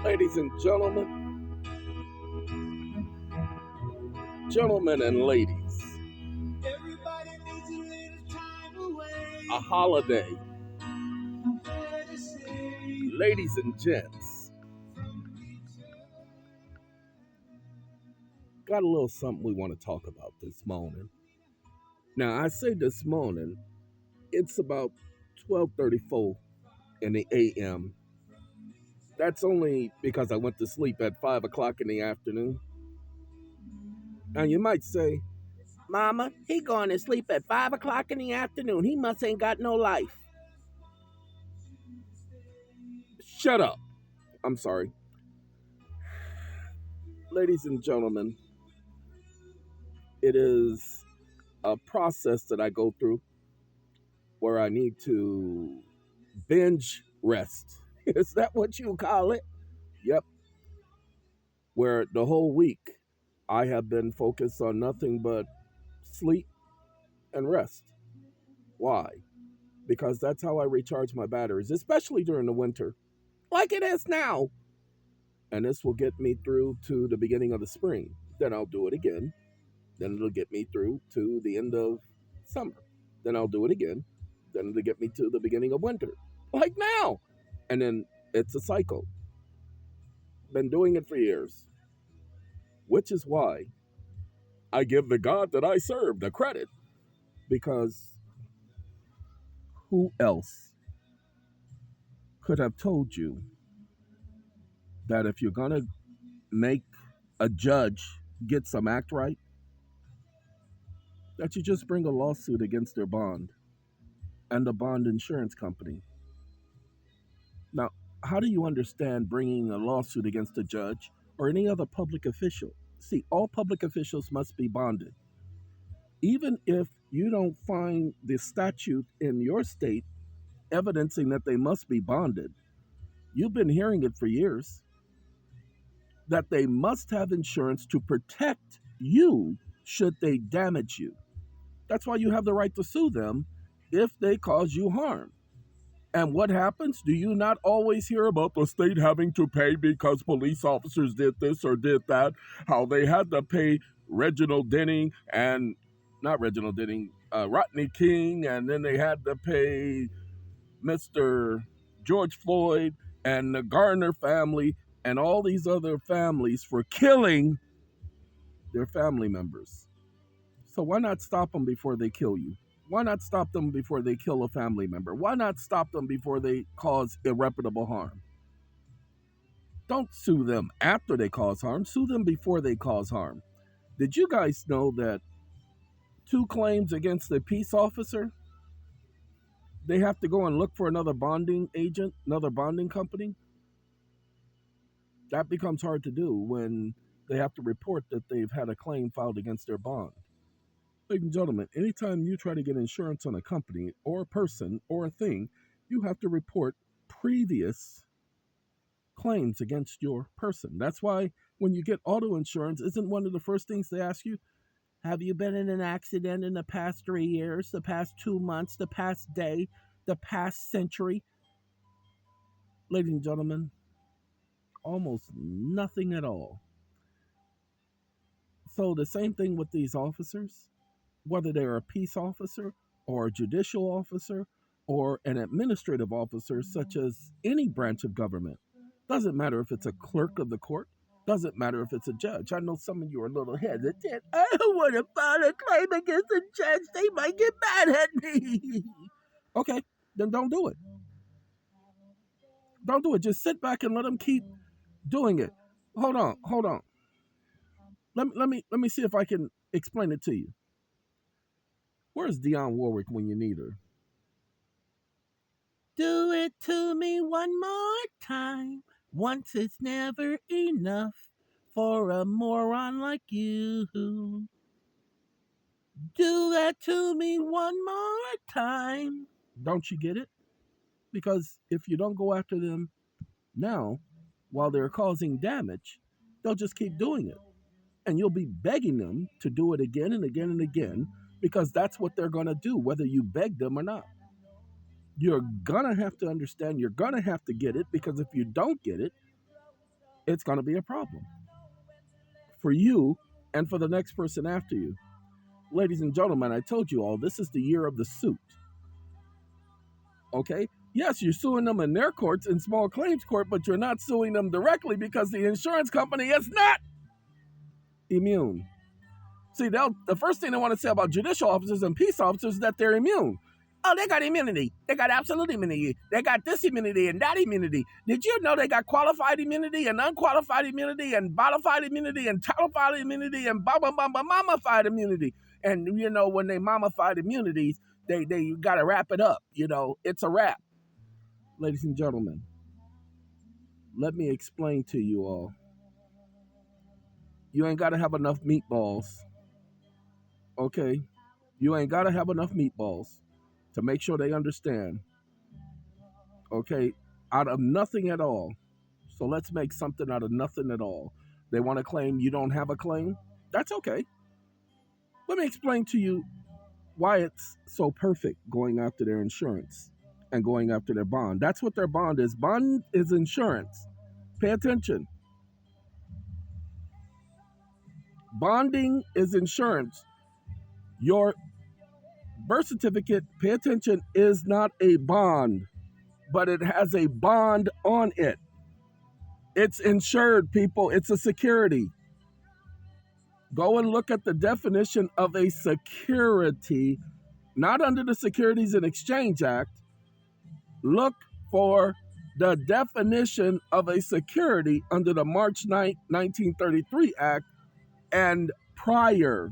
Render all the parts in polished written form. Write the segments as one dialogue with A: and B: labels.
A: Ladies and gentlemen and ladies, a holiday. Ladies and gents, got a little something we want to talk about this morning. Now, I say this morning, it's about 12:34 in the a.m. That's only because I went to sleep at 5 o'clock in the afternoon. Now, you might say, Mama, he going to sleep at 5 o'clock in the afternoon. He must ain't got no life. Shut up. I'm sorry. Ladies and gentlemen, it is a process that I go through where I need to binge rest. Is that what you call it? Yep. Where the whole week I have been focused on nothing but sleep and rest. Why? Because that's how I recharge my batteries, especially during the winter, like it is now. And this will get me through to the beginning of the spring. Then I'll do it again. Then it'll get me through to the end of summer. Then I'll do it again. Then it'll get me to the beginning of winter, like now. And then it's a cycle. Been doing it for years, which is why I give the God that I serve the credit, because who else could have told you that if you're going to make a judge get some act right, that you just bring a lawsuit against their bond and the bond insurance company? Now, how do you understand bringing a lawsuit against a judge or any other public official? See, all public officials must be bonded. Even if you don't find the statute in your state evidencing that they must be bonded, you've been hearing it for years, that they must have insurance to protect you should they damage you. That's why you have the right to sue them if they cause you harm. And what happens? Do you not always hear about the state having to pay because police officers did this or did that? How they had to pay Reginald Denning and not Reginald Denning, Rodney King, and then they had to pay Mr. George Floyd and the Garner family and all these other families for killing their family members. So why not stop them before they kill you? Why not stop them before they kill a family member? Why not stop them before they cause irreparable harm? Don't sue them after they cause harm. Sue them before they cause harm. Did you guys know that 2 claims against a peace officer, they have to go and look for another bonding agent, another bonding company? That becomes hard to do when they have to report that they've had a claim filed against their bond. Ladies and gentlemen, anytime you try to get insurance on a company or a person or a thing, you have to report previous claims against your person. That's why when you get auto insurance, isn't one of the first things they ask you, have you been in an accident in the past 3 years, the past 2 months, the past day, the past century? Ladies and gentlemen, almost nothing at all. So the same thing with these officers, whether they're a peace officer or a judicial officer or an administrative officer, such as any branch of government. Doesn't matter if it's a clerk of the court. Doesn't matter if it's a judge. I know some of you are a little hesitant. I don't want to file a claim against a judge. They might get mad at me. Okay, then don't do it. Don't do it. Just sit back and let them keep doing it. Hold on. Let me see if I can explain it to you. Where's Dionne Warwick when you need her? Do it to me one more time. Once is never enough for a moron like you. Do that to me one more time. Don't you get it? Because if you don't go after them now, while they're causing damage, they'll just keep doing it. And you'll be begging them to do it again and again and again, because that's what they're going to do, whether you beg them or not. You're going to have to understand, you're going to have to get it, because if you don't get it, it's going to be a problem for you and for the next person after you. Ladies and gentlemen, I told you all, this is the year of the suit. Okay? Yes, you're suing them in their courts, in small claims court, but you're not suing them directly because the insurance company is not immune. See, the first thing they want to say about judicial officers and peace officers is that they're immune. Oh, they got immunity. They got absolute immunity. They got this immunity and that immunity. Did you know they got qualified immunity and unqualified immunity and modified immunity and titlefied immunity and mummified immunity? And, when they mummified immunities, they got to wrap it up. It's a wrap. Ladies and gentlemen, let me explain to you all. You ain't got to have enough meatballs. Okay? You ain't got to have enough meatballs to make sure they understand. Okay? Out of nothing at all. So let's make something out of nothing at all. They want to claim you don't have a claim? That's okay. Let me explain to you why it's so perfect going after their insurance and going after their bond. That's what their bond is. Bond is insurance. Pay attention. Bonding is insurance. Your birth certificate, pay attention, is not a bond, but it has a bond on it. It's insured, people. It's a security. Go and look at the definition of a security, not under the Securities and Exchange Act. Look for the definition of a security under the March 9, 1933 Act and prior.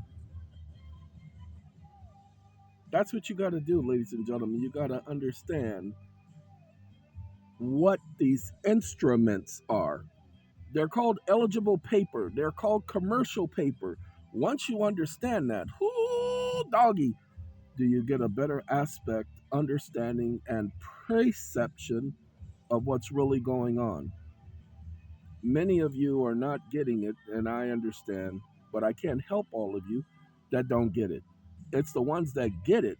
A: That's what you got to do, ladies and gentlemen. You got to understand what these instruments are. They're called eligible paper. They're called commercial paper. Once you understand that, whoo, doggy, do you get a better aspect, understanding, and perception of what's really going on. Many of you are not getting it, and I understand, but I can't help all of you that don't get it. It's the ones that get it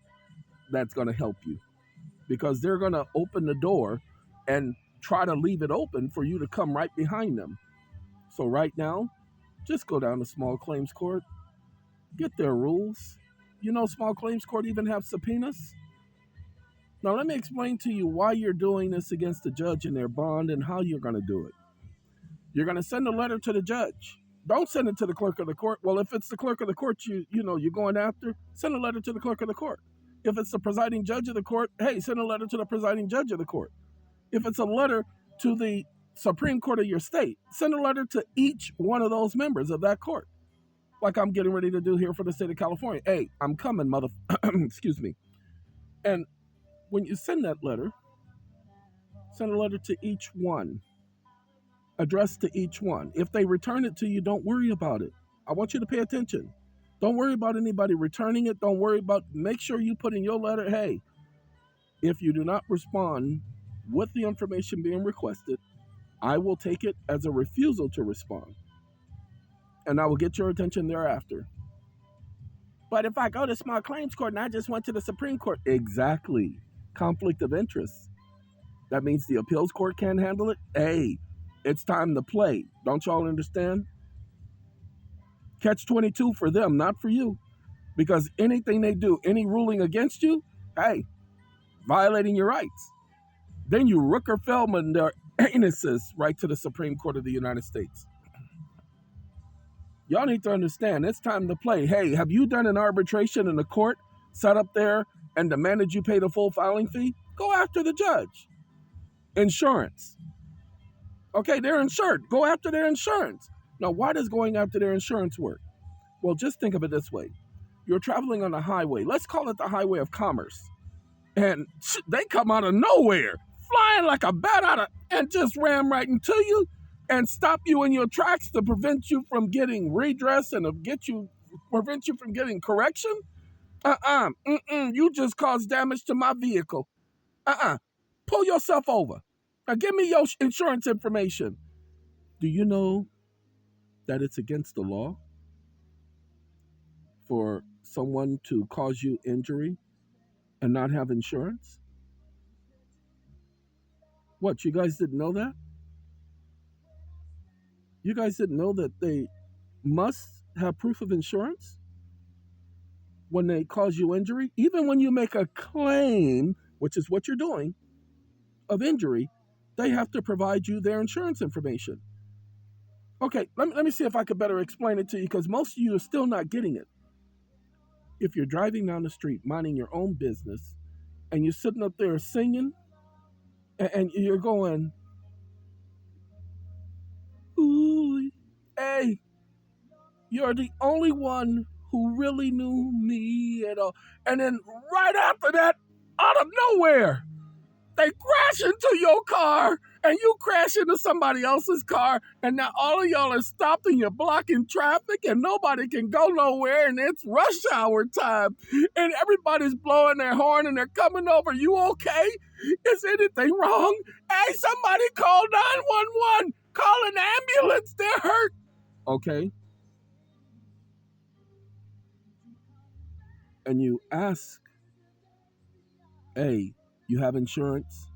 A: that's going to help you, because they're going to open the door and try to leave it open for you to come right behind them. So right now, just go down to small claims court, get their rules. Small claims court even have subpoenas. Now let me explain to you why you're doing this against the judge and their bond and how you're going to do it. You're going to send a letter to the judge. Don't send it to the clerk of the court. Well, if it's the clerk of the court you're going after, send a letter to the clerk of the court. If it's the presiding judge of the court, hey, send a letter to the presiding judge of the court. If it's a letter to the Supreme Court of your state, send a letter to each one of those members of that court. Like I'm getting ready to do here for the state of California. Hey, I'm coming, excuse me. And when you send that letter, send a letter to each one, addressed to each one. If they return it to you, don't worry about it. I want you to pay attention. Don't worry about anybody returning it. Make sure you put in your letter, hey, if you do not respond with the information being requested, I will take it as a refusal to respond. And I will get your attention thereafter. But if I go to small claims court and I just went to the Supreme Court, exactly. Conflict of interest. That means the appeals court can't handle it. Hey, it's time to play. Don't y'all understand? Catch 22 for them, not for you. Because anything they do, any ruling against you, hey, violating your rights. Then you Rooker Feldman their anuses right to the Supreme Court of the United States. Y'all need to understand, it's time to play. Hey, have you done an arbitration in the court, sat up there and demanded you pay the full filing fee? Go after the judge. Insurance. Okay, they're insured. Go after their insurance. Now, why does going after their insurance work? Well, just think of it this way. You're traveling on a highway. Let's call it the highway of commerce. And they come out of nowhere, flying like a bat and just ram right into you and stop you in your tracks to prevent you from getting redress and prevent you from getting correction. You just caused damage to my vehicle. Pull yourself over. Now give me your insurance information. Do you know that it's against the law for someone to cause you injury and not have insurance? What, you guys didn't know that? You guys didn't know that they must have proof of insurance when they cause you injury? Even when you make a claim, which is what you're doing, of injury, they have to provide you their insurance information. Okay, let me see if I could better explain it to you because most of you are still not getting it. If you're driving down the street, minding your own business, and you're sitting up there singing, and you're going, ooh, hey, you're the only one who really knew me at all. And then right after that, out of nowhere, they crash into your car and you crash into somebody else's car. And now all of y'all are stopped and you're blocking traffic and nobody can go nowhere. And it's rush hour time. And everybody's blowing their horn and they're coming over. You okay? Is anything wrong? Hey, somebody call 911. Call an ambulance. They're hurt. Okay. And you ask, hey, you have insurance?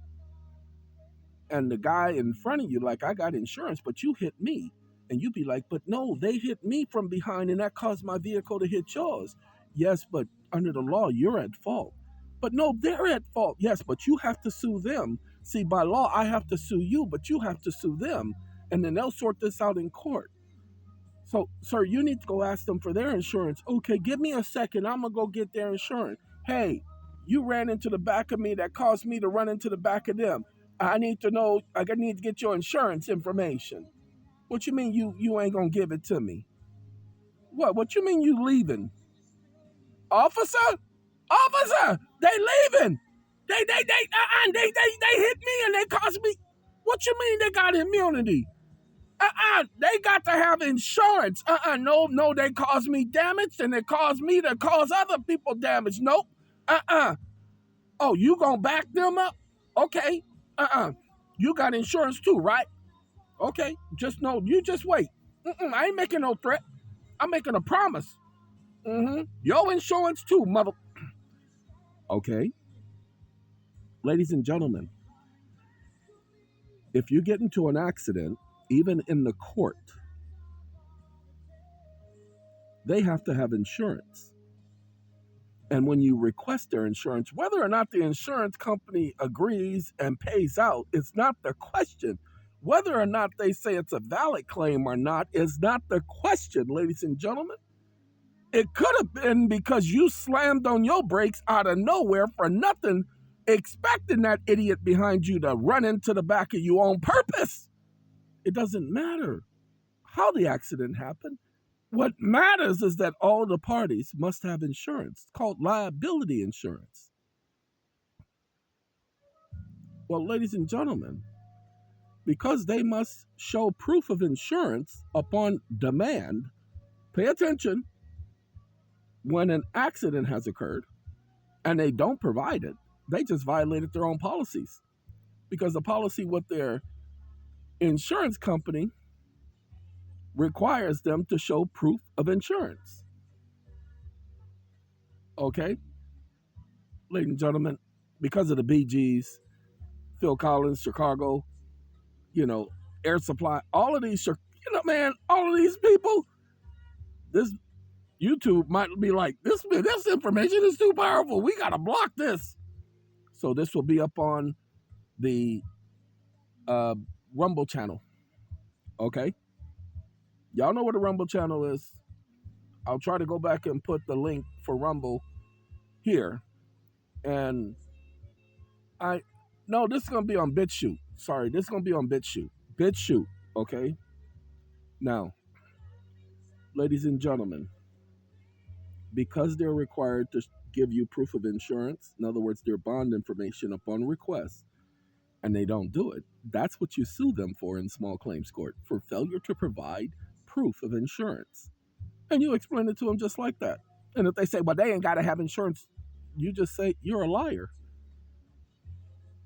A: And the guy in front of you, like, I got insurance, but you hit me. And you be like, but no, they hit me from behind and that caused my vehicle to hit yours. Yes, but under the law, you're at fault. But no, they're at fault. Yes, but you have to sue them. See, by law, I have to sue you, but you have to sue them. And then they'll sort this out in court. So, sir, you need to go ask them for their insurance. Okay, give me a second. I'm going to go get their insurance. Hey, you ran into the back of me that caused me to run into the back of them. I need to know, I need to get your insurance information. What you mean you ain't going to give it to me? What you mean you leaving? Officer? Officer, they leaving. They hit me and they caused me. What you mean they got immunity? They got to have insurance. No, they caused me damage and they caused me to cause other people damage. Nope. Oh, you gonna back them up? Okay. You got insurance too, right? Okay. Just no, you just wait. I ain't making no threat. I'm making a promise. Your insurance too, mother. Okay. Ladies and gentlemen, if you get into an accident, even in the court, they have to have insurance. And when you request their insurance, whether or not the insurance company agrees and pays out, it's not the question. Whether or not they say it's a valid claim or not is not the question, ladies and gentlemen. It could have been because you slammed on your brakes out of nowhere for nothing, expecting that idiot behind you to run into the back of you on purpose. It doesn't matter how the accident happened. What matters is that all the parties must have insurance called liability insurance. Well, ladies and gentlemen, because they must show proof of insurance upon demand, pay attention, when an accident has occurred and they don't provide it, they just violated their own policies because the policy with their insurance company requires them to show proof of insurance. Okay? Ladies and gentlemen, because of the Bee Gees, Phil Collins, Chicago, Air Supply, all of these, man, all of these people, this YouTube might be like, this information is too powerful. We got to block this. So this will be up on the Rumble channel. Okay? Y'all know what a Rumble channel is. I'll try to go back and put the link for Rumble here. And this is going to be on BitChute. Sorry, this is going to be on BitChute. BitChute, okay? Now, ladies and gentlemen, because they're required to give you proof of insurance, in other words, their bond information upon request, and they don't do it, that's what you sue them for in small claims court, for failure to provide proof of insurance. And you explain it to them just like that. And if they say, well, they ain't got to have insurance, you just say, you're a liar.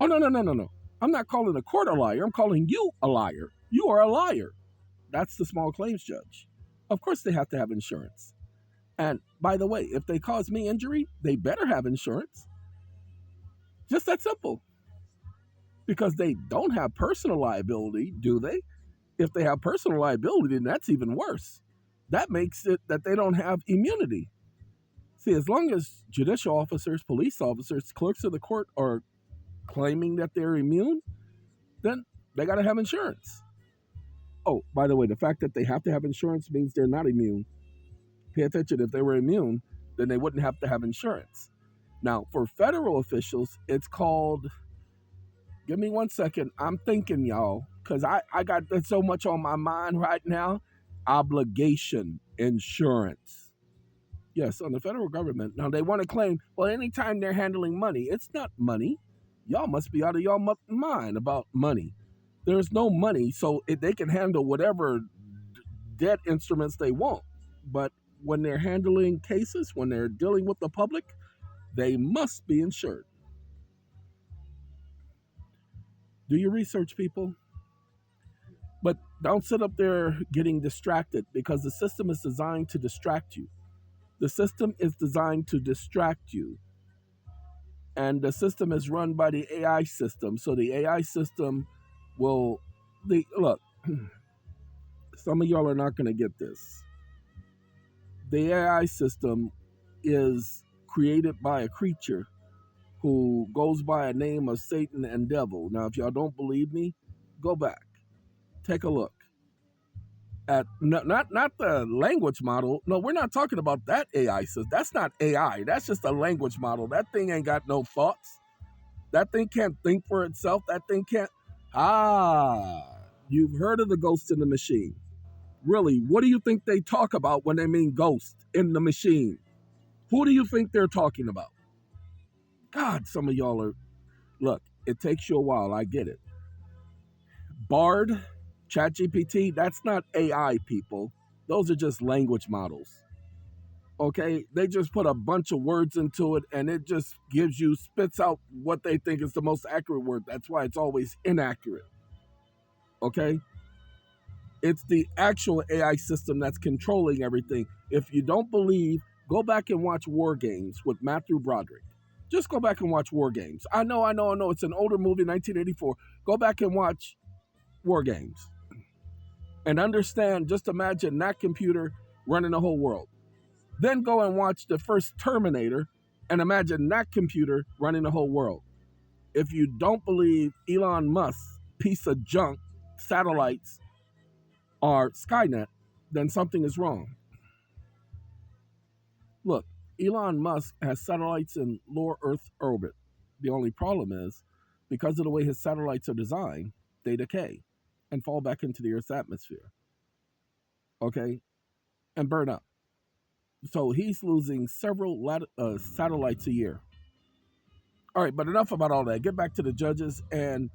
A: Oh, no. I'm not calling the court a liar. I'm calling you a liar. You are a liar. That's the small claims judge. Of course they have to have insurance. And by the way, if they cause me injury, they better have insurance. Just that simple. Because they don't have personal liability, do they? If they have personal liability, then that's even worse. That makes it that they don't have immunity. See, as long as judicial officers, police officers, clerks of the court are claiming that they're immune, then they got to have insurance. Oh, by the way, the fact that they have to have insurance means they're not immune. Pay attention. If they were immune, then they wouldn't have to have insurance. Now, for federal officials, it's called, give me 1 second. I'm thinking, y'all, because I got so much on my mind right now. Obligation insurance. Yes, on the federal government. Now, they want to claim, well, anytime they're handling money, it's not money. Y'all must be out of y'all mind about money. There's no money, so they can handle whatever debt instruments they want. But when they're handling cases, when they're dealing with the public, they must be insured. Do your research, people. But don't sit up there getting distracted, because the system is designed to distract you. The system is designed to distract you. And the system is run by the AI system. So the AI system will, look, some of y'all are not going to get this. The AI system is created by a creature who goes by a name of Satan and devil. Now, if y'all don't believe me, go back, take a look at not the language model. No, we're not talking about that AI system. That's not AI. That's just a language model. That thing ain't got no thoughts. That thing can't think for itself. That thing can't. You've heard of the ghost in the machine. Really, what do you think they talk about when they mean ghost in the machine? Who do you think they're talking about? God, some of y'all are, look, it takes you a while. I get it. Bard, ChatGPT, that's not AI, people. Those are just language models. Okay? They just put a bunch of words into it, and it just spits out what they think is the most accurate word. That's why it's always inaccurate. Okay? It's the actual AI system that's controlling everything. If you don't believe, go back and watch War Games with Matthew Broderick. Just go back and watch War Games. I know. It's an older movie, 1984. Go back and watch War Games. And understand, just imagine that computer running the whole world. Then go and watch the first Terminator and imagine that computer running the whole world. If you don't believe Elon Musk's piece of junk satellites are Skynet, then something is wrong. Look, Elon Musk has satellites in low Earth orbit. The only problem is, because of the way his satellites are designed, they decay and fall back into the Earth's atmosphere. Okay? And burn up. So he's losing several satellites a year. All right, but enough about all that. Get back to the judges and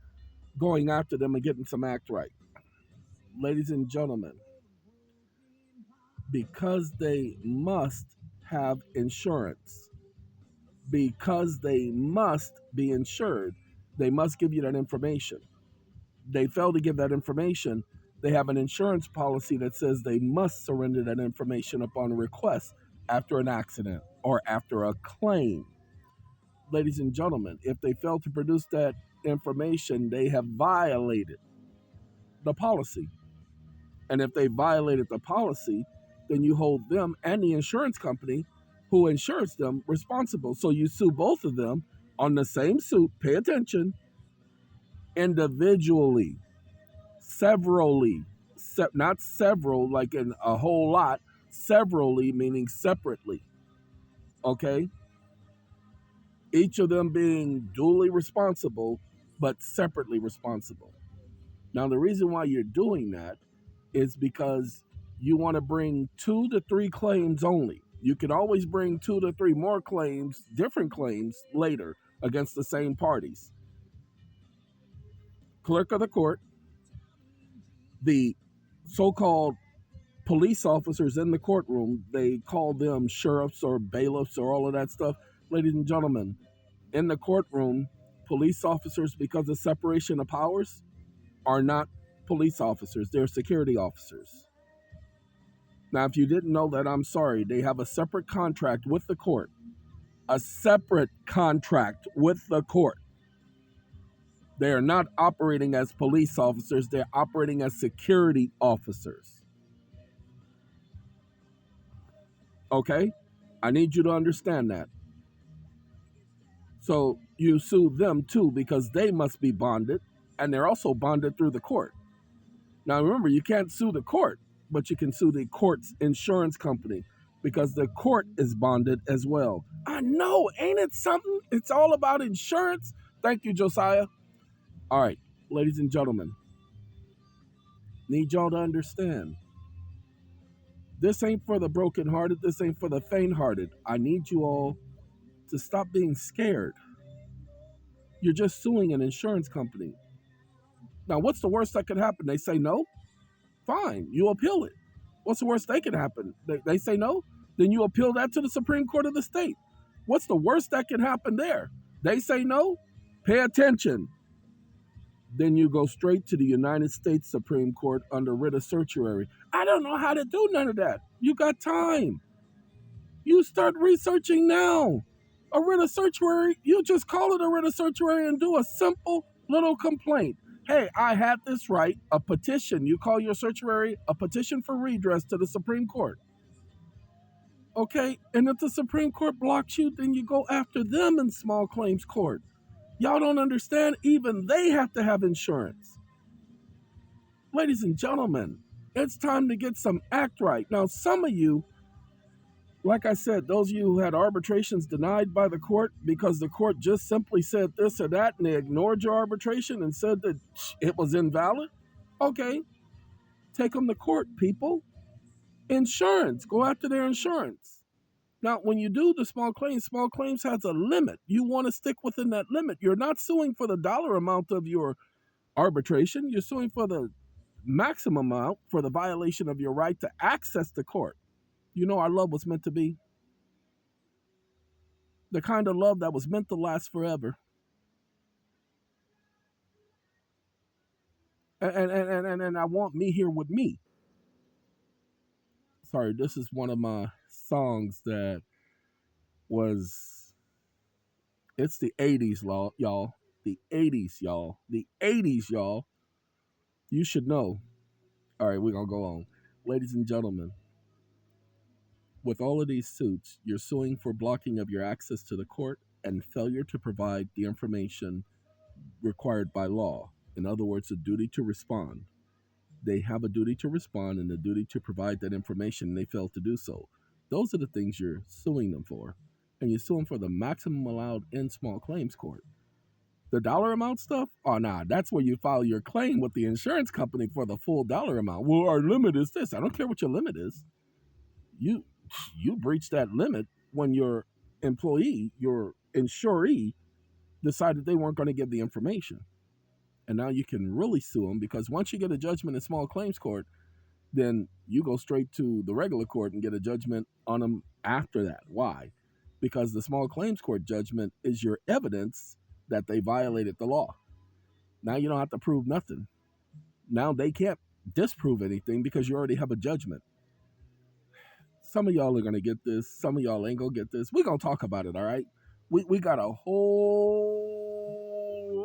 A: going after them and getting some act right. Ladies and gentlemen, because they must have insurance, because they must be insured, they must give you that information. They fail to give that information, they have an insurance policy that says they must surrender that information upon request after an accident or after a claim. Ladies and gentlemen, if they fail to produce that information, they have violated the policy. And if they violated the policy, then you hold them and the insurance company who insures them responsible. So you sue both of them on the same suit, pay attention, individually, severally, not several like in a whole lot, severally meaning separately, okay? Each of them being duly responsible, but separately responsible. Now, the reason why you're doing that is because you want to bring 2 to 3 claims only. You can always bring 2 to 3 more claims, different claims, later against the same parties. Clerk of the court, the so-called police officers in the courtroom, they call them sheriffs or bailiffs or all of that stuff. Ladies and gentlemen, in the courtroom, police officers, because of separation of powers, are not police officers. They're security officers. Now, if you didn't know that, I'm sorry. They have a separate contract with the court. A separate contract with the court. They are not operating as police officers, they're operating as security officers. Okay? I need you to understand that. So you sue them too because they must be bonded, and they're also bonded through the court. Now remember, you can't sue the court, but you can sue the court's insurance company because the court is bonded as well. I know, ain't it something? It's all about insurance. Thank you, Josiah. All right, ladies and gentlemen, need y'all to understand. This ain't for the brokenhearted. This ain't for the faint-hearted. I need you all to stop being scared. You're just suing an insurance company. Now, what's the worst that could happen? They say no? Fine, you appeal it. What's the worst that could happen? They say no? Then you appeal that to the Supreme Court of the state. What's the worst that can happen there? They say no? Pay attention. Then you go straight to the United States Supreme Court under writ of certiorari. I don't know how to do none of that. You got time. You start researching now. A writ of certiorari, you just call it a writ of certiorari and do a simple little complaint. Hey, I had this right, a petition. You call your certiorari a petition for redress to the Supreme Court. Okay, and if the Supreme Court blocks you, then you go after them in small claims court. Y'all don't understand, even they have to have insurance. Ladies and gentlemen, it's time to get some act right. Now, some of you, like I said, those of you who had arbitrations denied by the court because the court just simply said this or that and they ignored your arbitration and said that it was invalid, okay, take them to court, people. Insurance, go after their insurance. Now, when you do the small claims has a limit. You want to stick within that limit. You're not suing for the dollar amount of your arbitration. You're suing for the maximum amount for the violation of your right to access the court. You know, our love was meant to be the kind of love that was meant to last forever. And I want me here with me. Sorry, this is one of my songs that was, it's the 80s, y'all. The 80s, y'all. The 80s, y'all. You should know. All right, we're going to go on. Ladies and gentlemen, with all of these suits, you're suing for blocking of your access to the court and failure to provide the information required by law. In other words, a duty to respond. They have a duty to respond and a duty to provide that information, and they fail to do so. Those are the things you're suing them for. And you sue them for the maximum allowed in small claims court. The dollar amount stuff? Oh, nah, that's where you file your claim with the insurance company for the full dollar amount. Well, our limit is this. I don't care what your limit is. You breached that limit when your employee, your insuree, decided they weren't going to give the information. And now you can really sue them because once you get a judgment in small claims court, then you go straight to the regular court and get a judgment on them after that. Why? Because the small claims court judgment is your evidence that they violated the law. Now you don't have to prove nothing. Now they can't disprove anything because you already have a judgment. Some of y'all are going to get this. Some of y'all ain't going to get this. We're going to talk about it, all right? We got a whole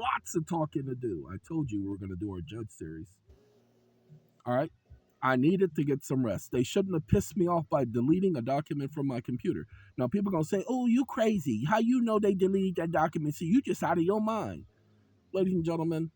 A: lots of talking to do. I told you we were going to do our judge series. All right? I needed to get some rest. They shouldn't have pissed me off by deleting a document from my computer. Now, people are going to say, oh, you crazy. How you know they deleted that document? See, you just out of your mind. Ladies and gentlemen,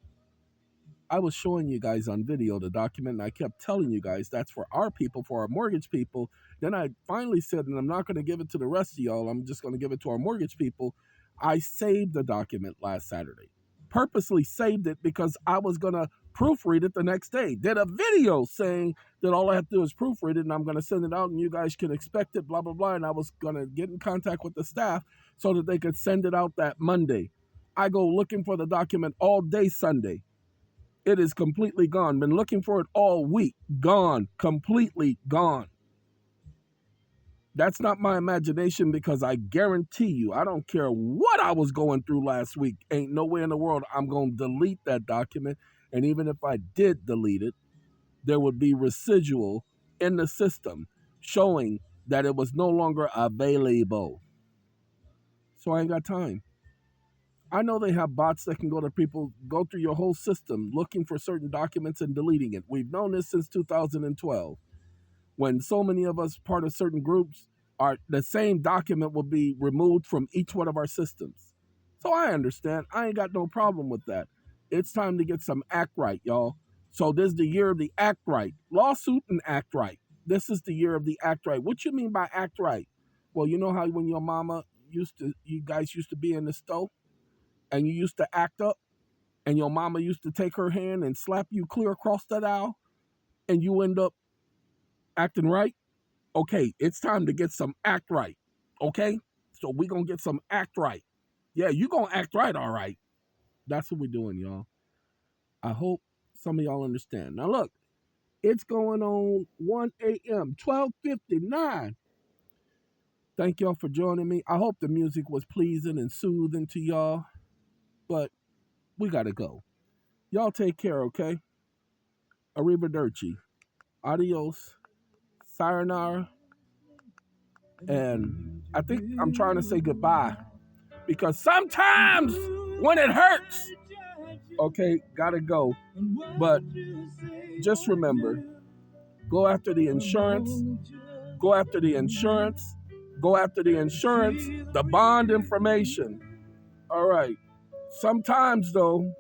A: I was showing you guys on video the document, and I kept telling you guys that's for our people, for our mortgage people. Then I finally said, and I'm not going to give it to the rest of y'all, I'm just going to give it to our mortgage people. I saved the document last Saturday. Purposely saved it because I was going to proofread it the next day. Did a video saying that all I have to do is proofread it, and I'm going to send it out, and you guys can expect it, blah, blah, blah. And I was going to get in contact with the staff so that they could send it out that Monday. I go looking for the document all day Sunday. It is completely gone. Been looking for it all week. Gone. Completely gone. That's not my imagination because I guarantee you, I don't care what I was going through last week. Ain't no way in the world I'm going to delete that document. And even if I did delete it, there would be residual in the system showing that it was no longer available. So I ain't got time. I know they have bots that can go through your whole system looking for certain documents and deleting it. We've known this since 2012. When so many of us part of certain groups, the same document will be removed from each one of our systems. So I understand. I ain't got no problem with that. It's time to get some act right, y'all. So this is the year of the act right. Lawsuit and act right. This is the year of the act right. What you mean by act right? Well, you know how when you guys used to be in the stove and you used to act up and your mama used to take her hand and slap you clear across that aisle and you end up acting right? Okay, it's time to get some act right. Okay? So we gonna get some act right. Yeah, you gonna act right, all right. That's what we're doing, y'all. I hope some of y'all understand. Now look, it's going on 1 a.m., 12:59. Thank y'all for joining me. I hope the music was pleasing and soothing to y'all. But we gotta go. Y'all take care, okay? Arrivederci. Adios. Sayonara. And I think I'm trying to say goodbye because sometimes when it hurts, okay, gotta go. But just remember, go after the insurance, go after the insurance, go after the insurance, the bond information. All right. Sometimes though,